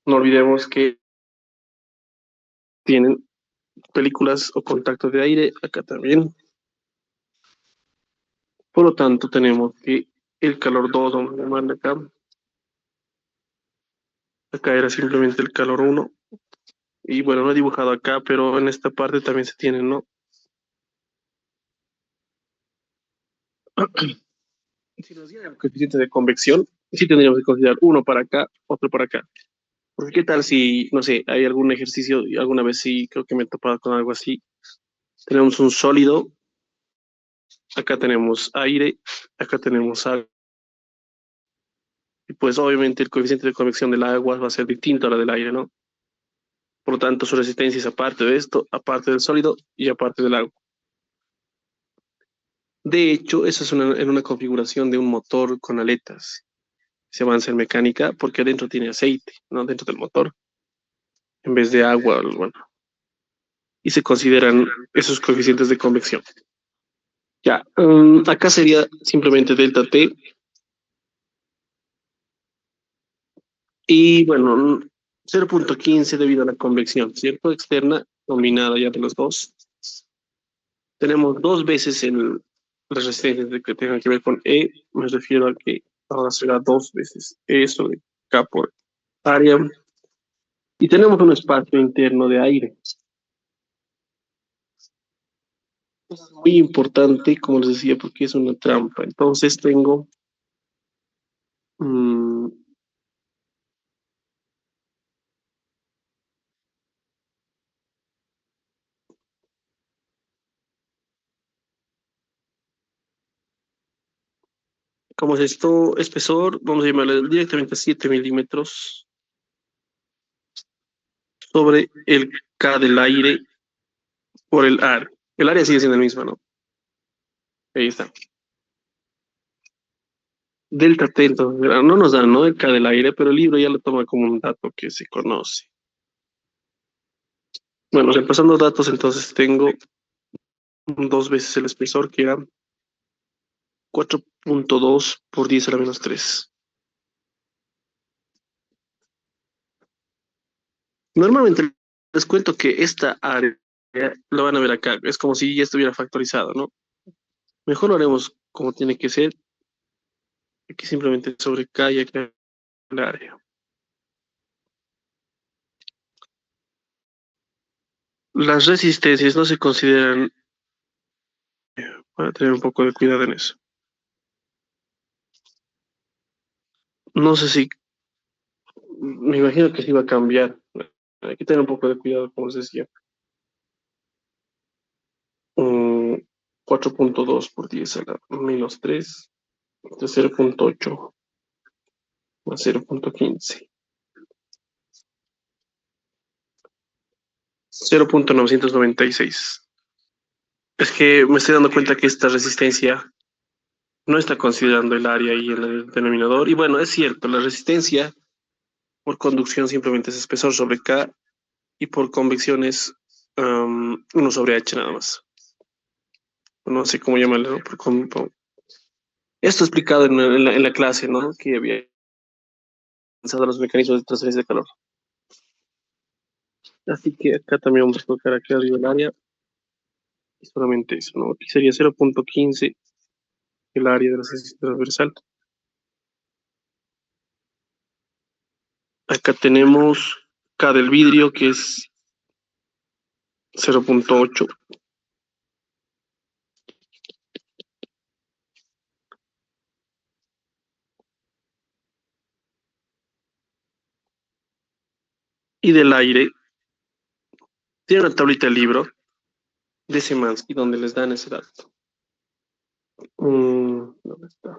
No olvidemos que tienen películas o contacto de aire acá también. Por lo tanto, tenemos que el calor 2 vamos a llamarle acá. Acá era simplemente el calor 1. Y bueno, no he dibujado acá, pero en esta parte también se tiene, ¿no? Si nos diera el coeficiente de convección, sí tendríamos que considerar uno para acá, otro para acá. Porque qué tal si, no sé, hay algún ejercicio, y alguna vez sí, creo que me he topado con algo así. Tenemos un sólido, acá tenemos aire, acá tenemos agua. Y pues obviamente el coeficiente de convección del agua va a ser distinto a la del aire, ¿no? Por lo tanto, su resistencia es aparte de esto, aparte del sólido y aparte del agua. De hecho, eso es en una configuración de un motor con aletas. Se avanza en mecánica porque adentro tiene aceite, ¿no? Dentro del motor, en vez de agua, bueno. Y se consideran esos coeficientes de convección. Ya, acá sería simplemente delta T. Y bueno, 0.15 debido a la convección, ¿cierto? Externa, combinada ya de los dos. Tenemos dos veces las resistencias de que tengan que ver con E, me refiero a que ahora será dos veces E sobre K por área. Y tenemos un espacio interno de aire. Es muy importante, como les decía, porque es una trampa. Entonces tengo, mmm, como es esto, espesor, vamos a llamarle directamente 7 milímetros sobre el K del aire por el AR. El área sigue siendo el mismo, ¿no? Ahí está. Delta T, entonces, no nos da, ¿no? El K del aire, pero el libro ya lo toma como un dato que se conoce. Bueno, repasando datos, entonces tengo 2 veces el espesor, que era 4.2 por 10 a la menos 3. Normalmente les cuento que esta área lo van a ver acá. Es como si ya estuviera factorizado, ¿no? Mejor lo haremos como tiene que ser. Aquí simplemente sobrecae acá el área. Las resistencias no se consideran, para tener un poco de cuidado en eso. No sé si, me imagino que sí va a cambiar. Hay que tener un poco de cuidado, como les decía. Mm, 4.2 por 10 a la menos 3, de 0.8 más 0.15. 0.996. Es que me estoy dando cuenta que esta resistencia no está considerando el área ahí en el denominador. Y bueno, es cierto, la resistencia por conducción simplemente es espesor sobre K y por convección es 1 sobre H nada más. No sé cómo llamarlo, ¿no? Esto explicado en la clase, ¿no? Que había pensado los mecanismos de transferencia de calor. Así que acá también vamos a colocar aquí arriba el área y solamente eso, ¿no? Aquí sería 0.15 el área de la sección transversal. Acá tenemos K del vidrio, que es 0.8. Y del aire, tiene una tablita del libro de Semansky donde les dan ese dato. ¿Dónde está?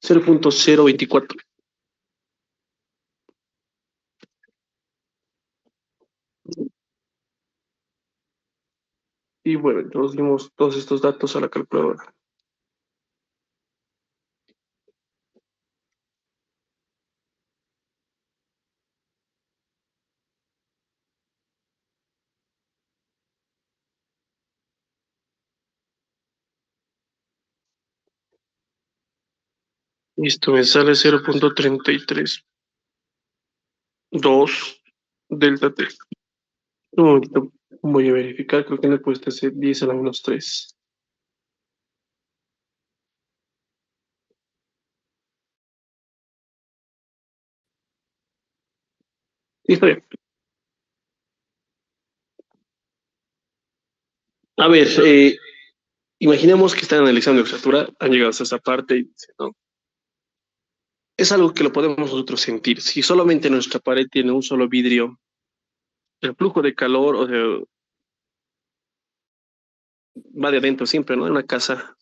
0.024. Y bueno, introducimos todos estos datos a la calculadora. Listo, me sale 0.332 delta T. Un momentito, voy a verificar, creo que en el puesto es 10 a la menos 3. Sí, está bien. A ver, imaginemos que están analizando extratura, han llegado hasta esta parte y dicen, no, es algo que lo podemos nosotros sentir. Si solamente nuestra pared tiene un solo vidrio, el flujo de calor, o sea, va de adentro siempre, ¿no? En una casa,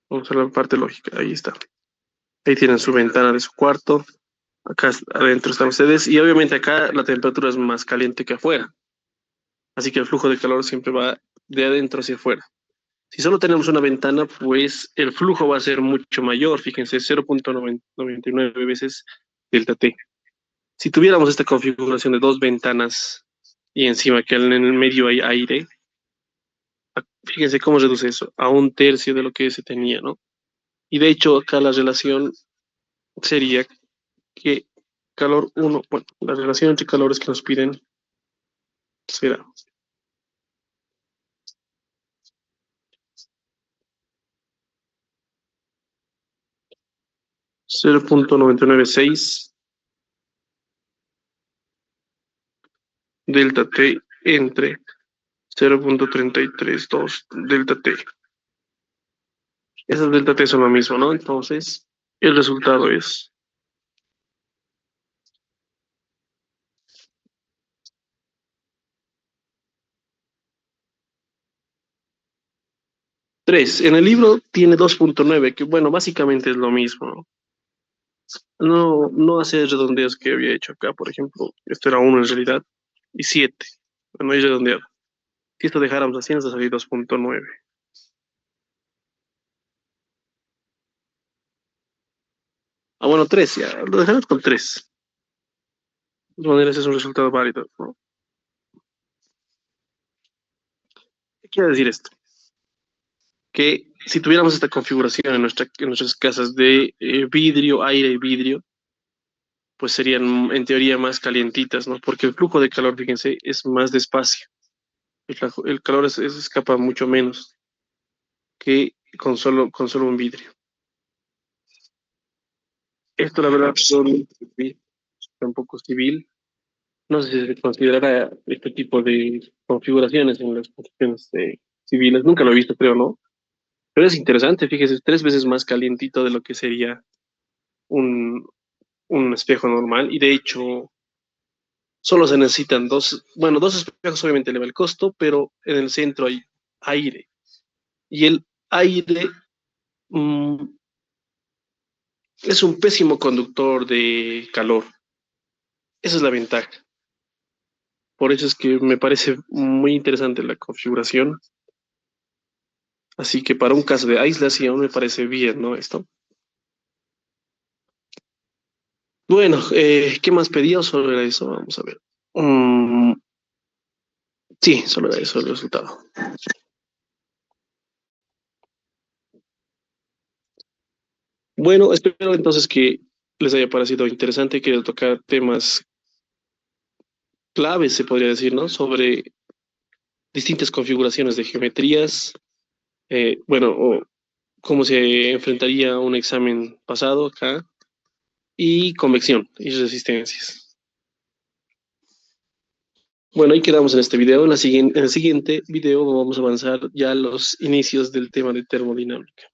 vamos a la parte lógica, ahí está. Ahí tienen su ventana de su cuarto, acá adentro están ustedes, y obviamente acá la temperatura es más caliente que afuera, así que el flujo de calor siempre va de adentro hacia afuera. Si solo tenemos una ventana, pues el flujo va a ser mucho mayor, fíjense, 0.99 veces delta T. Si tuviéramos esta configuración de dos ventanas y encima que en el medio hay aire, fíjense cómo reduce eso a un tercio de lo que se tenía, ¿no? Y de hecho acá la relación sería que calor uno, bueno, la relación entre calores que nos piden será 0.996 delta T entre 0.332 delta T. Esas delta T son lo mismo, ¿no? Entonces, el resultado es 3. En el libro tiene 2.9, que bueno, básicamente es lo mismo, ¿no? No, no hace redondeos que había hecho acá, por ejemplo. Esto era 1 en realidad, y 7. No hay redondeado. Si esto dejáramos así, nos va a salir 2.9. Ah, bueno, 3, ya. Lo dejamos con 3. De todas maneras es un resultado válido, ¿no? ¿Qué quiere decir esto? Que si tuviéramos esta configuración en nuestras casas de vidrio, aire y vidrio, pues serían en teoría más calientitas, ¿no? Porque el flujo de calor, fíjense, es más despacio. El calor escapa mucho menos que con solo un vidrio. Esto, la verdad, tampoco civil. No sé si se considerará este tipo de configuraciones en las construcciones civiles. Nunca lo he visto, creo, ¿no? Pero es interesante, fíjese, es 3 veces más calientito de lo que sería un, un espejo normal. Y de hecho, solo se necesitan dos, bueno, dos espejos obviamente eleva el costo, pero en el centro hay aire. Y el aire mm, es un pésimo conductor de calor. Esa es la ventaja. Por eso es que me parece muy interesante la configuración. Así que para un caso de aislación me parece bien, ¿no? Esto. Bueno, ¿qué más pedía sobre eso? Vamos a ver. Mm, sí, solo era eso el resultado. Bueno, espero entonces que les haya parecido interesante. Quiero tocar temas claves, se podría decir, ¿no? Sobre distintas configuraciones de geometrías, bueno, o cómo se enfrentaría a un examen pasado acá, y convección y resistencias. Bueno, ahí quedamos en este video. En el siguiente video vamos a avanzar ya a los inicios del tema de termodinámica.